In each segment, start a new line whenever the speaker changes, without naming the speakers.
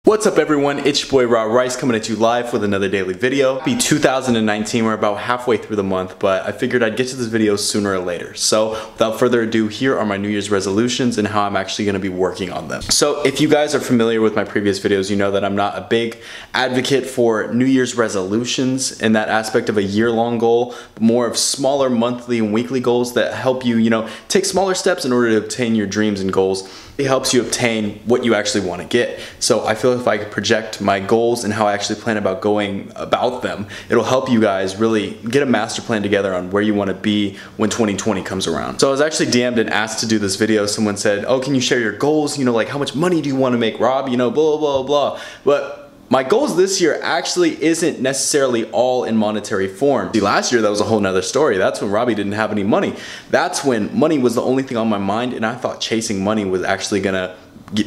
What's up everyone, it's your boy Raw Rice coming at you live with another daily video. Happy 2019, we're about halfway through the month, but I figured I'd get to this video sooner or later. So without further ado, here are my New Year's resolutions and how I'm actually going to be working on them. So if you guys are familiar with my previous videos, you know that I'm not a big advocate for New Year's resolutions in that aspect of a year-long goal, but more of smaller monthly and weekly goals that help you, take smaller steps in order to obtain your dreams and goals. It helps you obtain what you actually want to get. So I feel if I could project my goals and how I actually plan about going about them, it'll help you guys really get a master plan together on where you want to be when 2020 comes around. So I was actually DM'd and asked to do this video. Someone said, oh, can you share your goals? Like how much money do you want to make, Rob? Blah, blah, blah. But my goals this year actually isn't necessarily all in monetary form. See, last year that was a whole nother story. That's when Robbie didn't have any money. That's when money was the only thing on my mind, and I thought chasing money was actually gonna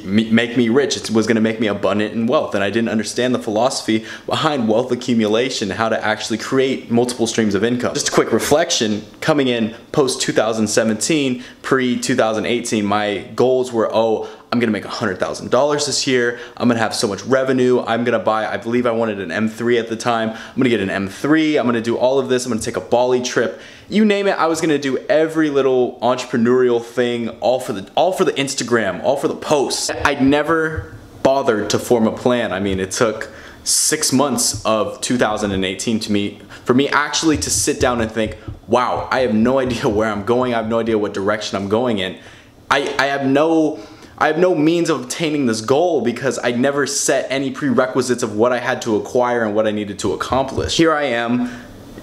make me rich. It was gonna make me abundant in wealth, and I didn't understand the philosophy behind wealth accumulation, how to actually create multiple streams of income. Just a quick reflection, coming in post 2017, pre 2018, my goals were, I'm gonna make $100,000 this year. I'm gonna have so much revenue. I'm gonna buy, I believe I wanted an M3 at the time. I'm gonna get an M3. I'm gonna do all of this. I'm gonna take a Bali trip. You name it, I was gonna do every little entrepreneurial thing, all for the Instagram, all for the posts. I never bothered to form a plan. I mean, it took 6 months of 2018 for me actually to sit down and think, wow, I have no idea where I'm going. I have no idea what direction I'm going in. I have no means of obtaining this goal because I never set any prerequisites of what I had to acquire and what I needed to accomplish. Here I am,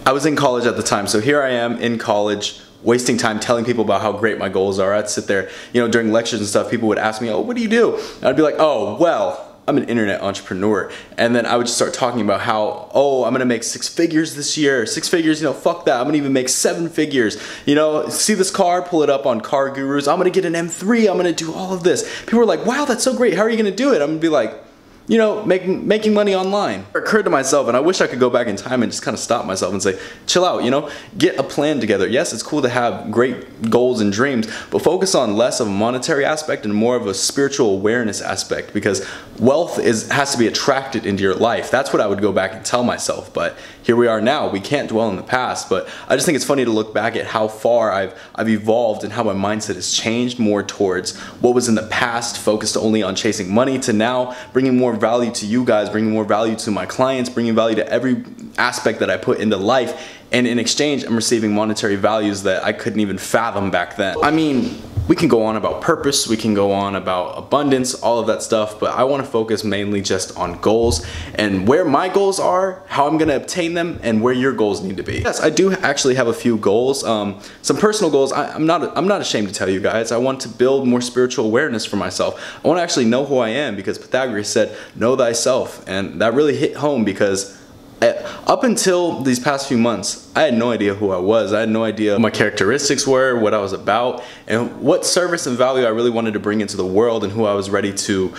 I was in college at the time, so here I am in college, wasting time telling people about how great my goals are. I'd sit there, during lectures and stuff, people would ask me, oh, what do you do? And I'd be like, oh, well, I'm an internet entrepreneur. And then I would just start talking about how, I'm gonna make 6 figures this year. 6 figures, fuck that. I'm gonna even make 7 figures. See this car, pull it up on Car Gurus. I'm gonna get an M3, I'm gonna do all of this. People are like, wow, that's so great. How are you gonna do it? I'm gonna be like, making money online. It occurred to myself, and I wish I could go back in time and just kind of stop myself and say, chill out, get a plan together. Yes, it's cool to have great goals and dreams, but focus on less of a monetary aspect and more of a spiritual awareness aspect, because wealth has to be attracted into your life. That's what I would go back and tell myself, but here we are now. We can't dwell in the past, but I just think it's funny to look back at how far I've evolved and how my mindset has changed more towards what was in the past, focused only on chasing money, to now bringing more value to you guys, bringing more value to my clients, bringing value to every aspect that I put into life, and in exchange I'm receiving monetary values that I couldn't even fathom back then. I mean, we can go on about purpose, we can go on about abundance, all of that stuff, but I want to focus mainly just on goals and where my goals are, how I'm going to obtain them, and where your goals need to be. Yes, I do actually have a few goals, some personal goals. I'm not ashamed to tell you guys. I want to build more spiritual awareness for myself. I want to actually know who I am, because Pythagoras said, know thyself, and that really hit home because up until these past few months, I had no idea who I was. I had no idea what my characteristics were, what I was about, and what service and value I really wanted to bring into the world, and who I was ready to,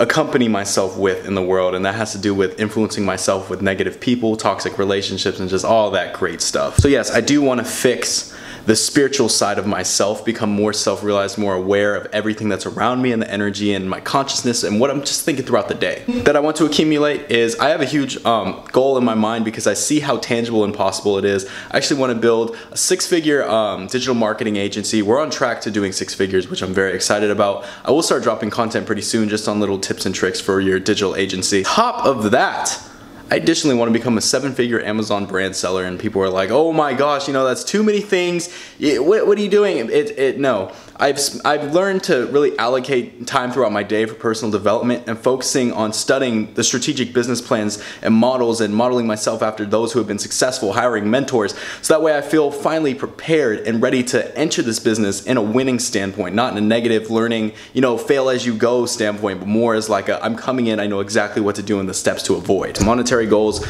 accompany myself with in the world. And that has to do with influencing myself with negative people, toxic relationships, and just all that great stuff. So yes, I do want to fix the spiritual side of myself, become more self-realized, more aware of everything that's around me and the energy and my consciousness and what I'm just thinking throughout the day. That I want to accumulate is, I have a huge goal in my mind because I see how tangible and possible it is. I actually want to build a 6-figure digital marketing agency. We're on track to doing 6 figures, which I'm very excited about. I will start dropping content pretty soon just on little tips and tricks for your digital agency. Top of that, I additionally want to become a 7-figure Amazon brand seller, and people are like, oh my gosh, that's too many things. What are you doing? No. I've learned to really allocate time throughout my day for personal development and focusing on studying the strategic business plans and models and modeling myself after those who have been successful, hiring mentors, so that way I feel finally prepared and ready to enter this business in a winning standpoint, not in a negative learning, fail as you go standpoint, but more as like I'm coming in, I know exactly what to do and the steps to avoid. Monetary goals,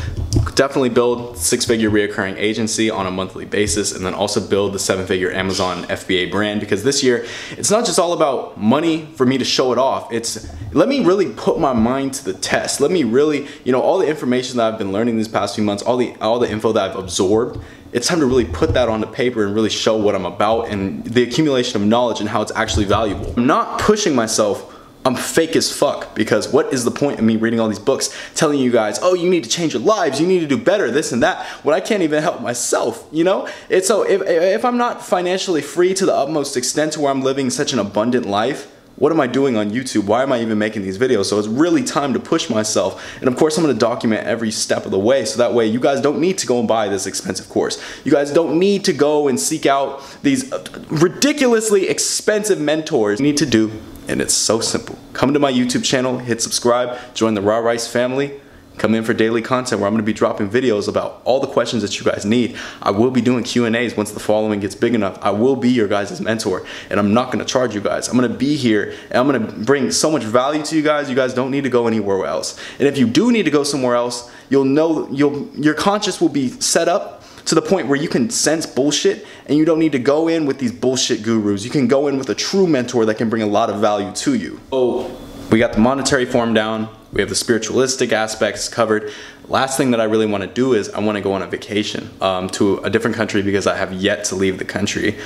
definitely build 6-figure reoccurring agency on a monthly basis, and then also build the 7-figure Amazon FBA brand, because this year it's not just all about money for me to show it off. It's let me really put my mind to the test. Let me really, all the information that I've been learning these past few months, all the info that I've absorbed, it's time to really put that onto paper and really show what I'm about and the accumulation of knowledge and how it's actually valuable. I'm not pushing myself I'm fake as fuck, because what is the point of me reading all these books telling you guys, oh, you need to change your lives, you need to do better, this and that, when I can't even help myself, you know? It's so if I'm not financially free to the utmost extent to where I'm living such an abundant life, what am I doing on YouTube? Why am I even making these videos? So it's really time to push myself. And of course, I'm gonna document every step of the way, so that way you guys don't need to go and buy this expensive course. You guys don't need to go and seek out these ridiculously expensive mentors. You need to do, and it's so simple. Come to my YouTube channel, hit subscribe, join the Raw Rice family. Come in for daily content where I'm going to be dropping videos about all the questions that you guys need. I will be doing Q&As once the following gets big enough. I will be your guys' mentor, and I'm not going to charge you guys. I'm going to be here, and I'm going to bring so much value to you guys. You guys don't need to go anywhere else. And if you do need to go somewhere else, you'll know your conscience will be set up to the point where you can sense bullshit, and you don't need to go in with these bullshit gurus. You can go in with a true mentor that can bring a lot of value to you. Oh, we got the monetary form down. We have the spiritualistic aspects covered. Last thing that I really want to do is I want to go on a vacation to a different country, because I have yet to leave the country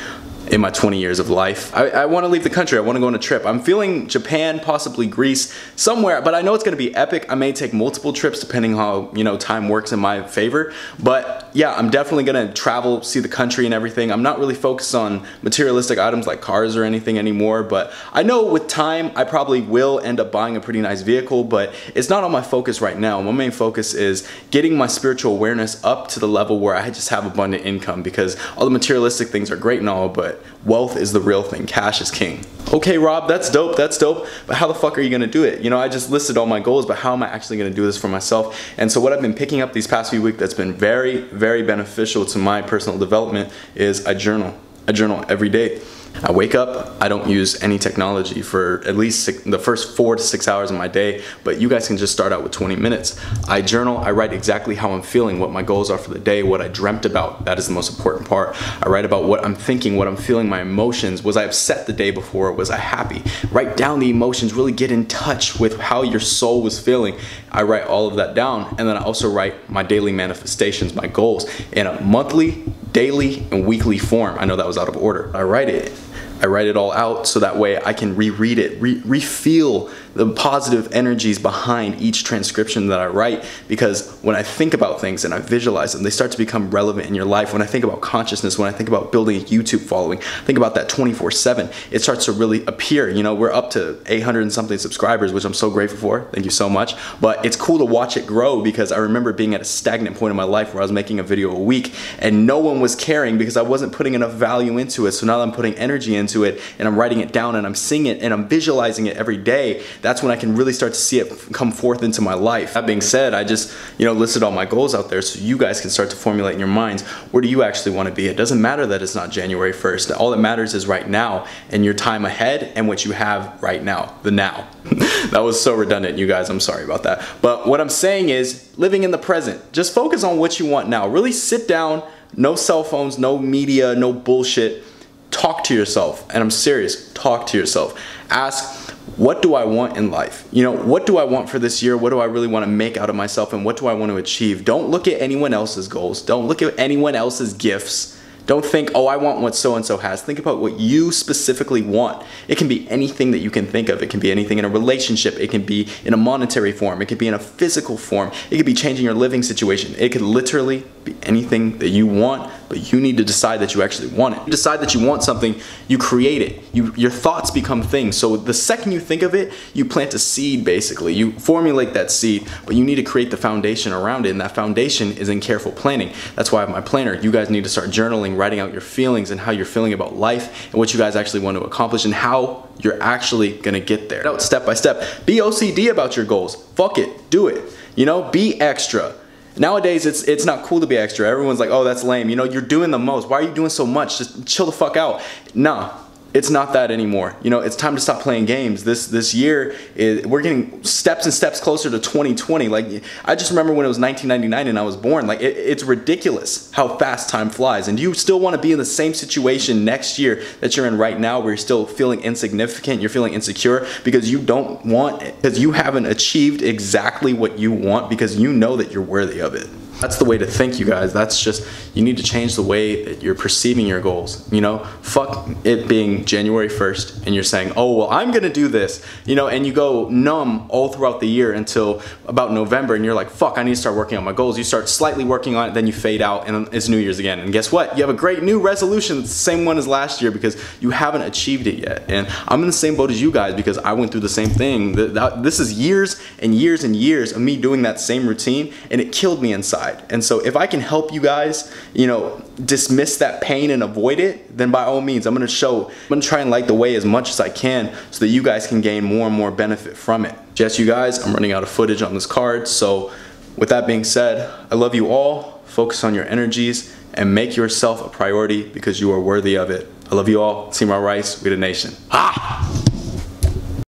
in my 20 years of life. I want to leave the country. I want to go on a trip. I'm feeling Japan, possibly Greece, somewhere, but I know it's going to be epic. I may take multiple trips depending how, you know, time works in my favor. But yeah, I'm definitely going to travel, see the country and everything. I'm not really focused on materialistic items like cars or anything anymore, but I know with time I probably will end up buying a pretty nice vehicle, but it's not on my focus right now. My main focus is getting my spiritual awareness up to the level where I just have abundant income, because all the materialistic things are great and all, but wealth is the real thing. Cash is king. Okay, Rob, that's dope, but how the fuck are you gonna do it? You know, I just listed all my goals, but how am I actually gonna do this for myself? And so what I've been picking up these past few weeks that's been very, very beneficial to my personal development is I journal. I journal every day. I wake up, I don't use any technology for at least the first 4 to 6 hours of my day, but you guys can just start out with 20 minutes. I journal, I write exactly how I'm feeling, what my goals are for the day, what I dreamt about. That is the most important part. I write about what I'm thinking, what I'm feeling, my emotions. Was I upset the day before? Was I happy? Write down the emotions, really get in touch with how your soul was feeling. I write all of that down, and then I also write my daily manifestations, my goals, in a monthly, daily, and weekly form. I know that was out of order. I write it all out so that way I can reread it, re-feel the positive energies behind each transcription that I write, because when I think about things and I visualize them, they start to become relevant in your life. When I think about consciousness, when I think about building a YouTube following, think about that 24/7, it starts to really appear. You know, we're up to 800 and something subscribers, which I'm so grateful for. Thank you so much. But it's cool to watch it grow, because I remember being at a stagnant point in my life where I was making a video a week and no one was caring because I wasn't putting enough value into it. So now that I'm putting energy into it and I'm writing it down and I'm seeing it and I'm visualizing it every day, that's when I can really start to see it come forth into my life. That being said, I just, you know, listed all my goals out there so you guys can start to formulate in your minds, where do you actually want to be? It doesn't matter that it's not January 1st. All that matters is right now and your time ahead and what you have right now, the now. That was so redundant, you guys, I'm sorry about that. But what I'm saying is living in the present. Just focus on what you want now. Really sit down, no cell phones, no media, no bullshit. Talk to yourself, and I'm serious, talk to yourself. Ask, what do I want in life? You know, what do I want for this year? What do I really want to make out of myself, and what do I want to achieve? Don't look at anyone else's goals. Don't look at anyone else's gifts. Don't think, oh, I want what so-and-so has. Think about what you specifically want. It can be anything that you can think of. It can be anything in a relationship. It can be in a monetary form. It could be in a physical form. It could be changing your living situation. It could literally be anything that you want, but you need to decide that you actually want it. You decide that you want something, you create it. Your thoughts become things. So the second you think of it, you plant a seed, basically. You formulate that seed, but you need to create the foundation around it, and that foundation is in careful planning. That's why I have my planner. You guys need to start journaling, writing out your feelings and how you're feeling about life and what you guys actually want to accomplish and how you're actually gonna get there. Out step by step. Be OCD about your goals. Fuck it, do it. You know, be extra. Nowadays, it's not cool to be extra. Everyone's like, oh, that's lame. You know, you're doing the most. Why are you doing so much? Just chill the fuck out. Nah. It's not that anymore. You know, it's time to stop playing games. This year, we're getting steps and steps closer to 2020. Like, I just remember when it was 1999 and I was born. Like, it's ridiculous how fast time flies. And you still want to be in the same situation next year that you're in right now, where you're still feeling insignificant, you're feeling insecure because you don't want it, because you haven't achieved exactly what you want, because you know that you're worthy of it. That's the way to think, you guys. That's just, you need to change the way that you're perceiving your goals. You know, fuck it being January 1st and you're saying, oh, well, I'm gonna do this, you know, and you go numb all throughout the year until about November and you're like, fuck, I need to start working on my goals. You start slightly working on it, then you fade out and it's New Year's again. And guess what? You have a great new resolution. It's the same one as last year because you haven't achieved it yet. And I'm in the same boat as you guys because I went through the same thing. This is years and years and years of me doing that same routine, and it killed me inside. And so if I can help you guys, you know, dismiss that pain and avoid it, then by all means, I'm gonna try and light the way as much as I can so that you guys can gain more and more benefit from it. Just you guys, I'm running out of footage on this card. So with that being said, I love you all. Focus on your energies and make yourself a priority because you are worthy of it. I love you all. Team Raw Rice, we the nation. Ah!